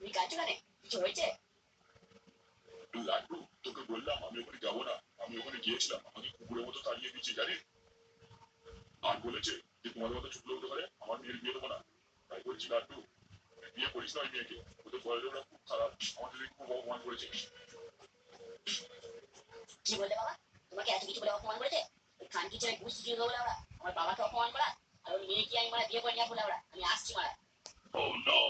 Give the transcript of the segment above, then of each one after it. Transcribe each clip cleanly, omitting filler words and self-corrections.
তুমি কাঁদছো কেন? কিছু হয়েছে? লাড্ডু, তোকে বললাম আমি ওখানে যাবো না। আমি ওখানে গিয়েছিলাম, আমাকে কুকুরের মতো তাড়িয়ে দিচ্ছে জানিস। আর বলেছে যে তোমাদের মতো ছোট লোক করে আমার মেয়ের বিয়ে দেবো না। তাই বলছি লাড্ডু, বিয়ে করিস না ওই মেয়েকে। ওদের ঘরের লোকরা খুব খারাপ, আমাদের খুব অপমান করেছে। কি বললে বাবা? তোমাকে এত কিছু বলে অপমান করেছে? ওই খানকি ছেলে ঘুষ দিয়ে দেবো ওরা আমার বাবাকে অপমান করা। আর ওই মেয়েকে আমি মারা বিয়ে করে নিয়ে আসবো ওরা। আমি আসছি মারা। Oh no!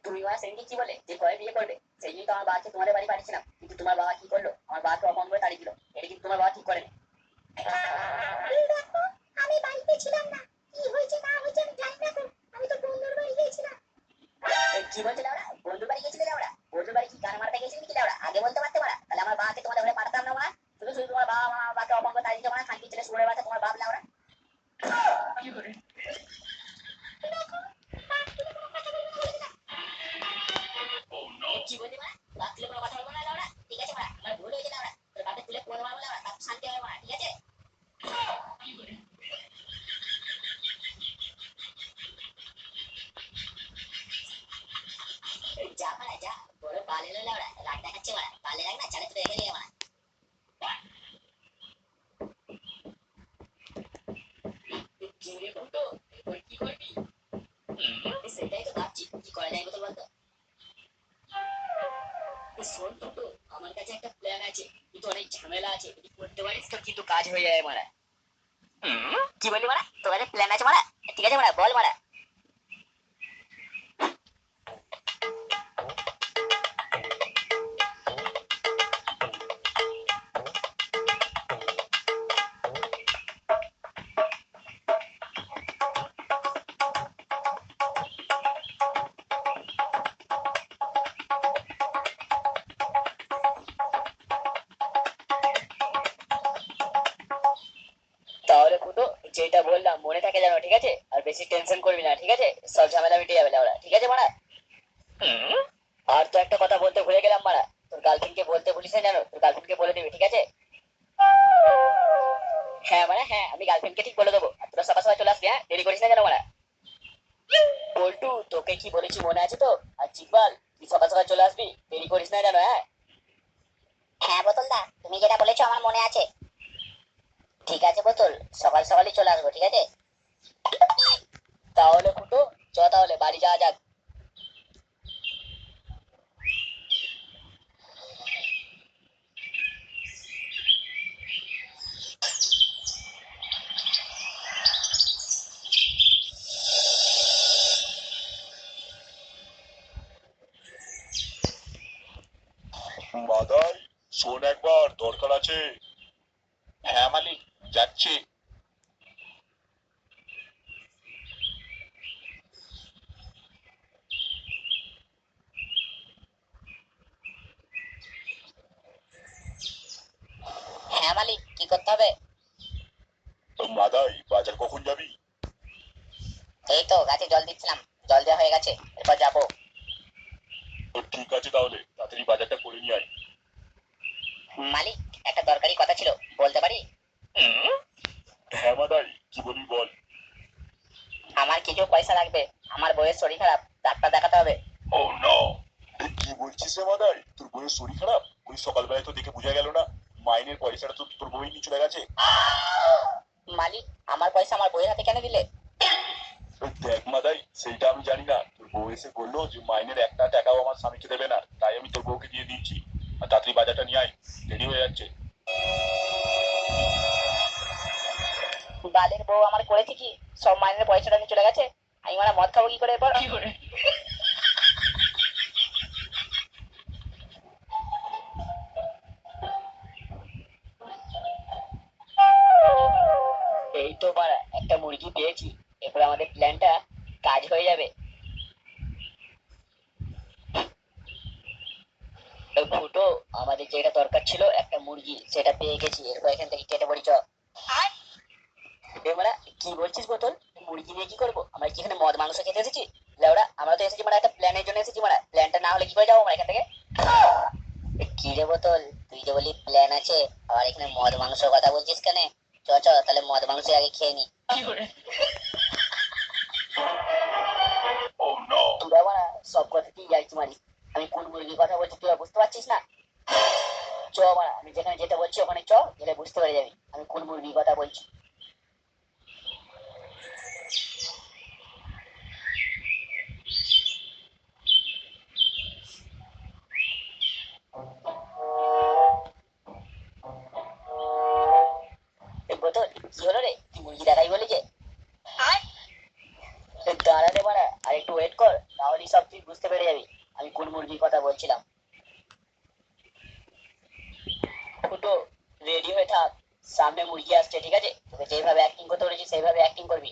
তুমি মারা সেদিনকে কি বলে যে ঘরে বিয়ে করবে? সেই জন্য তো আমার বাবাকে তোমাদের বাড়ি পাঠিয়েছিলাম, কিন্তু তোমার বাবা কি করলো? আমার বাবাকে অপমান করে তাড়িয়ে দিল। এটা কিন্তু তোমার বাবা ঠিক করেনি। দেখো, আমি বাড়িতে ছিলাম না। কি হয়েছে না হয়েছে আমি জানি না তো। আমি তো বন্ধুর বাড়ি গিয়েছিলাম। কি বলছিলে ওরা? বন্ধুর বাড়ি গেছিলে ওরা? বন্ধুর বাড়ি কি গান মারতে গেছিলেন কি ওরা? আগে বলতে পারতে পারা, তাহলে আমার বাবাকে তোমাদের ঘরে পাঠাতাম না ওরা। শুধু শুধু তোমার বাবা আমার বাবাকে অপমান করে তাড়িয়ে দিতে পারা। খানকি ছেলে সুরের বাচ্চা তোমার বাপ না ওরা। কি করে? দেখো, বাপ তুলে কোনো কথা বলবো না। Oh no! কি বললি মারা? বাপ তুলে কোনো কথা বলবো না ওরা? ঠিক আছে মারা, আমার ভুল হয়েছে না ওরা। তোর বাপে তুলে কোনো মারবো না ওরা, তার শান্তি হবে মারা, ঠিক আছে? কি করে? যা মারা যা, বড় বাল এলো ওরা, রাগ দেখাচ্ছে মারা। বালে রাগ না, চালে তো রেখে দিয়ে মারা। কি রে বলতো, এরপর কি করবি? সেটাই তো ভাবছি, কি করা যায় বলতো বলতো। শোন তো, আমার কাছে একটা প্ল্যান আছে, কিন্তু অনেক ঝামেলা আছে। যদি করতে পারিস তো কিন্তু কাজ হয়ে যাবে মারা। কি বললি মারা? তোর কাছে প্ল্যান আছে মারা? ঠিক আছে মারা, বল মারা। তাহলে ফুটো, যেটা বললাম মনে থাকে জানো, ঠিক আছে? আর বেশি টেনশন করবি না, ঠিক আছে? সব ঝামেলা মিটে যাবে ওরা, ঠিক আছে মারা? আর তো একটা কথা বলতে ভুলে গেলাম মারা। তোর গার্লফ্রেন্ডকে বলতে ভুলিস না জানো, তোর গার্লফ্রেন্ডকে বলে দিবি, ঠিক আছে? হ্যাঁ মানে হ্যাঁ, আমি গার্লফ্রেন্ডকে ঠিক বলে দেবো। আর তোরা সকাল সকাল চলে আসবি, হ্যাঁ? দেরি করিস না যেন মারা। পল্টু, তোকে কি বলেছি মনে আছে তো? আর চিকবাল, তুই সকাল সকাল চলে আসবি, দেরি করিস না যেন, হ্যাঁ? হ্যাঁ বোতলদা, তুমি যেটা বলেছো আমার মনে আছে। ঠিক আছে বোতল, সকাল সকালই চলে আসবো, ঠিক আছে? তাহলে ফুটো, চ তাহলে বাড়ি যাওয়া যাক। মাদাই, শোন একবার, দরকার আছে। হ্যাঁ মালিক, যাচ্ছি। হ্যাঁ মালিক, কি করতে হবে? মাদাই, বাজার কখন যাবি? এই তো গাছে জল দিচ্ছিলাম, জল দেওয়া হয়ে গেছে, এরপর যাবো। তো ঠিক আছে, তাহলে তাড়াতাড়ি বাজারটা করে নিয়ে আয়। মালিক, একটা দরকারি কথা ছিল, বলতে পারি? হ্যাঁ মাদাই, কি বলবি বল। আমার কিছু পয়সা লাগবে। আমার বউয়ের শরীর খারাপ, ডাক্তার দেখাতে হবে। ও নো! কি বলছিস রে মাদাই? তোর বউয়ের শরীর খারাপ? ওই সকালবেলায় তো দেখে বোঝা গেল না। মাইনের পয়সাটা তো তোর বউই নিয়ে চলে গেছে। মালিক, আমার পয়সা আমার বউয়ের হাতে কেন দিলে? দেখ মাদাই, সেইটা আমি জানি না। তোর বউ এসে বললো যে মাইনের একটা টাকাও আমার স্বামীকে দেবে না, তাই আমি তোর বউকে দিয়ে দিয়েছি। আর তাড়াতাড়ি বাজারটা নিয়ে আয়, দেরি হয়ে যাচ্ছে। বালের বউ আমার করেছে কি? সব মাইনের পয়সাটা নিয়ে চলে গেছে। আমি মানে মদ খাবো কি করে এরপর? কি করে? এই তো বাড়া, একটা মুরগি পেয়েছি। এরপর আমাদের প্ল্যানটা কাজ হয়ে যাবে। ফুটো, আমাদের যেটা দরকার ছিল একটা মুরগি, সেটা পেয়ে গেছি। এরপর এখান থেকে কেটে পড়ি, চ। মানে কি বলছিস বোতল? মুরগি নিয়ে কি করবো? আমরা কি এখানে মদ মাংস খেতে এসেছি? লেওড়া, আমরা তো এসেছি মানে একটা প্ল্যানের জন্য এসেছি। মানে প্ল্যানটা না হলে কি করে যাবো আমরা এখান থেকে? কি রে বোতল, তুই যে বলি প্ল্যান আছে, আর এখানে মদ মাংস কথা বলছিস কেন? চ চ তাহলে মদ মাংস আগে খেয়ে নি। তোরা বাড়া সব কথাতেই যাইছি মারিস। আমি কোন মুরগির কথা বলছি তুই আর বুঝতে পারছিস না? চ বাড়া, আমি যেখানে যেতে বলছি ওখানে চ, গেলে বুঝতে পেরে যাবি আমি কোন মুরগির কথা বলছি। এই বোতল কি হলো রে, তুই মুরগি দেখাই বলি যে? দাঁড়া রে বাড়া, আর একটু ওয়েট কর, তাহলেই সব তুই বুঝতে পেরে যাবি আমি কোন মুরগির কথা বলছিলাম। ফুটো, রেডি হয়ে থাক, সামনে মুরগি আসছে, ঠিক আছে? তোকে যেভাবে অ্যাক্টিং করতে বলেছি সেইভাবে অ্যাক্টিং করবি।